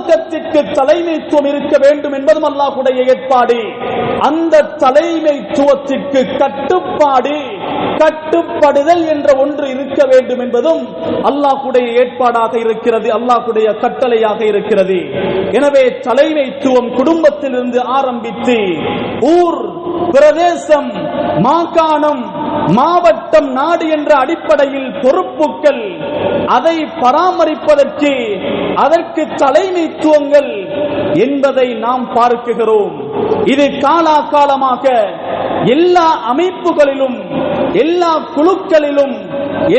சமூகத்திற்கு தலைமைத்துவம் இருக்க வேண்டும் என்பதும் அல்லாஹ்வுடைய ஏற்பாடு. அந்த தலைமைத்துவத்திற்கு கட்டுப்படுதல் என்ற ஒன்று இருக்க வேண்டும் என்பதும் அல்லாஹ்வுடைய ஏற்பாடாக இருக்கிறது, அல்லாஹ்வுடைய கட்டளையாக இருக்கிறது. எனவே தலைமைத்துவம் குடும்பத்திலிருந்து ஆரம்பித்து ஊர், பிரதேசம், மாகாணம், மாவட்டம், நாடு என்ற அடிப்படையில் பொறுப்புகள், அதை பராமரிப்பதற்கு அதற்கு தலைமைத்துவங்கள் என்பதை நாம் பார்க்கிறோம். இது காலாகாலமாக எல்லா அமைப்புகளிலும், எல்லா குழுக்களிலும்,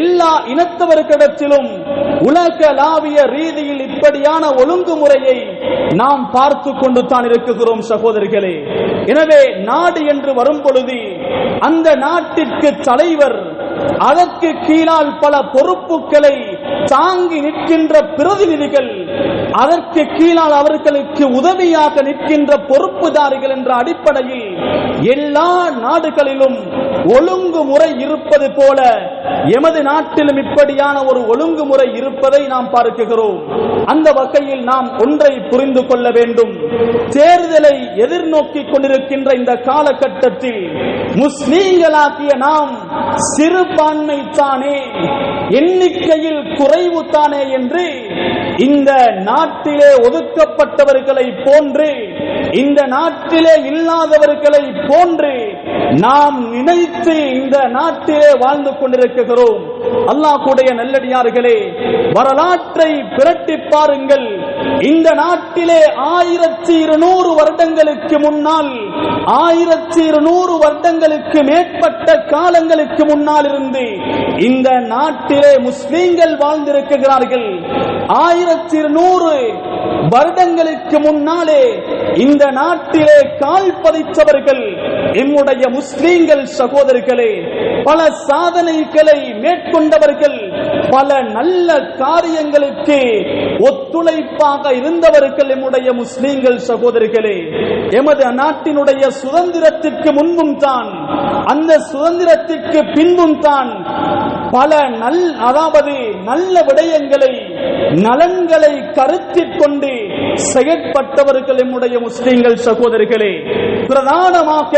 எல்லா இனத்தவர்களிடத்திலும் உலகளாவிய ரீதியில் இப்படியான ஒழுங்குமுறையை நாம் பார்த்து கொண்டு தான் இருக்கிறோம் சகோதரிகளே. எனவே நாடு என்று வரும் பொழுது அந்த நாட்டிற்கு தலைவர், அதற்கு கீழால் பல பொறுப்புகளை தாங்கி நிற்கின்ற பிரதிநிதிகள், அதற்கு கீழால் அவர்களுக்கு உதவியாக நிற்கின்ற பொறுப்புதாரிகள் என்ற அடிப்படையில் எல்லா நாடுகளிலும் ஒழுங்குமுறை இருப்பது போல எமது நாட்டிலும் இப்படியான ஒரு ஒழுங்குமுறை இருப்பதை நாம் பார்க்கிறோம். அந்த வகையில் நாம் ஒன்றை புரிந்து கொள்ள வேண்டும். தேர்தலை எதிர்நோக்கி கொண்டிருக்கின்ற இந்த காலகட்டத்தில் முஸ்லீம்களாகிய நாம் சிறுபான்மை தானே, எண்ணிக்கையில் குறைவு தானே என்று இந்த நாட்டிலே ஒதுக்கப்பட்டவர்களை போன்று, இந்த நாட்டிலே இல்லாதவர்களை போன்று நாம் நினைத்து இந்த நாட்டிலே வாழ்ந்து கொண்டிருக்கிறோம். அல்லாஹ்வுடைய நல்லடியார்களே, வரலாற்றை பிரட்டி பாருங்கள். இந்த நாட்டிலே 1200 வருடங்களுக்கு முன்னால், 1200 வருடங்களுக்கு மேற்பட்ட காலங்களுக்கு முன்னால் இருந்து இந்த நாட்டிலே முஸ்லிம்கள் வாழ்ந்திருக்கிறார்கள். 1200 வருடங்களுக்கு முன்னாலே இந்த நாட்டிலே கால் பதித்தவர்கள் எம்முடைய முஸ்லிம்கள் சகோதரர்களே. பல சாதனைகளை மேற்கொண்டவர்கள், பல நல்ல காரியங்களுக்கு ஒத்துழைப்பாக இருந்தவர்கள் எம்முடைய முஸ்லிம்கள் சகோதரர்களே. எமது நாட்டினுடைய சுதந்திரத்திற்கு முன்பும் தான், அந்த சுதந்திரத்திற்கு பின்பும் தான் பல நல்ல விடயங்களை, நலன்களை கருத்தில் கொண்டு செயற்பட்டவர்கள் எம்முடைய முஸ்லிம்கள் சகோதரர்களே. பிரதானமாக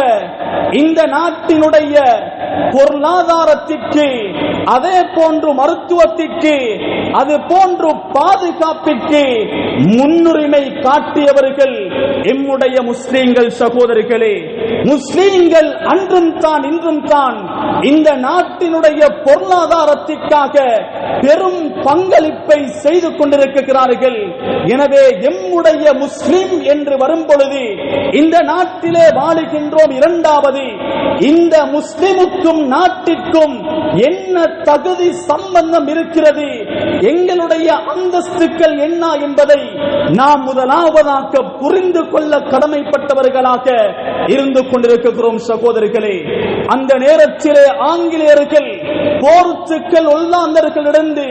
இந்த நாட்டினுடைய பொருளாதாரத்திற்கு, அதே போன்று மருத்துவத்திற்கு, அது போன்று பாதுகாப்பிற்கு முன்னுரிமை காட்டியவர்கள் எம்முடைய முஸ்லிம்கள் சகோதரர்களே. முஸ்லிம்கள் அன்றும் தான் இன்றும் தான் இந்த நாட்டினுடைய பொருளாதாரத்திற்காக பெரும் பங்களிப்பை செய்து கொண்டிருக்கிறார்கள். எனவே எம்முடைய முஸ்லிம் என்று வரும் பொழுது இந்த நாட்டிலே வாழுகின்றோம். இரண்டாவது, இந்த முஸ்லிமுக்கும் நாட்டிற்கும் என்ன தகுதி சம்பந்தம் இருக்கிறது, எங்களுடைய அந்தஸ்துக்கள் என்ன என்பதை நாம் முதலாவதாக புரிந்து கொள்ள கடமைப்பட்டவர்களாக இருந்து கொண்டிருக்கிறோம் சகோதரிகளே. அந்த நேரத்திலே ஆங்கிலேயர்கள், போர்ச்சுகல், ஒல்லாந்தர்களிடந்து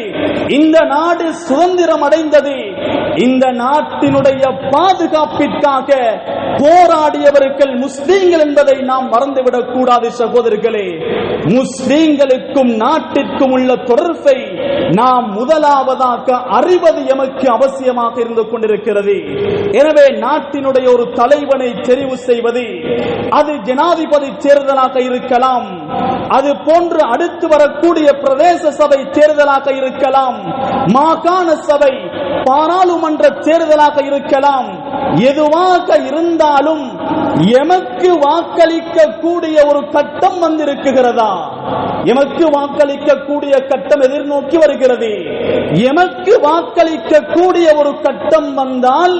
இந்த நாடு சுதந்திரம் அடைந்தது. இந்த நாட்டினுடைய பாதுகாப்பிற்காக போராடியவர்கள் முஸ்லிம்கள் என்பதை நாம் மறந்துவிடக் கூடாது சகோதரர்களே. முஸ்லிம்களுக்கும் நாட்டிற்கும் உள்ள தொடர்பை நாம் முதலாவதாக அறிவது எமக்கு அவசியமாக இருந்து கொண்டிருக்கிறது. எனவே நாட்டினுடைய ஒரு தலைவனை தெரிவு செய்வது, அது ஜனாதிபதி தேர்தலாக இருக்கலாம், அது போன்று அடுத்து வரக்கூடிய பிரதேச சபை தேர்தலாக இருக்கலாம், மாகாண சபை, பாராளுமன்ற தேர்தலாக இருக்கலாம். எதுவாக இருந்தாலும் எமக்கு வாக்களிக்க கூடிய ஒரு கட்டம் வந்திருக்கிறதா? எமக்கு வாக்களிக்க கூடிய கட்டம் எதிர்நோக்கி வருகிறது. எமக்கு வாக்களிக்க கூடிய ஒரு கட்டம் வந்தால்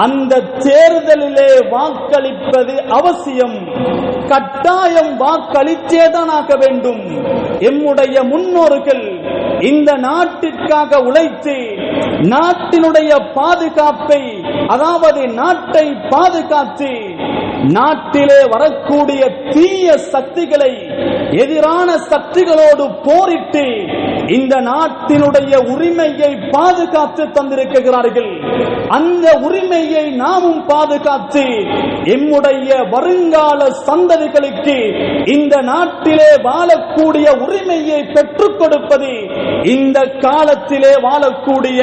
அந்த தேர்தலிலே வாக்களிப்பது அவசியம், கட்டாயம் வாக்களித்தேதான் ஆக வேண்டும். எம்முடைய முன்னோர்கள் இந்த நாட்டிற்காக உழைத்து நாட்டினுடைய பாதுகாப்பை, அதாவது நாட்டை பாதுகாத்து நாட்டிலே வரக்கூடிய தீய சக்திகளை, எதிரான சக்திகளோடு போரிட்டு இந்த நாட்டினுடைய உரிமையை பாதுகாத்து தந்திருக்கிறார்கள். அந்த உரிமையை நாமும் பாதுகாத்து எம்முடைய வருங்கால சந்ததிகளுக்கு இந்த நாட்டிலே வாழக்கூடிய உரிமையை பெற்றுக் கொடுப்பது இந்த காலத்திலே வாழக்கூடிய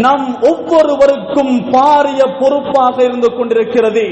நம் ஒவ்வொருவருக்கும் பாரிய பொறுப்பாக இருந்து கொண்டிருக்கிறது.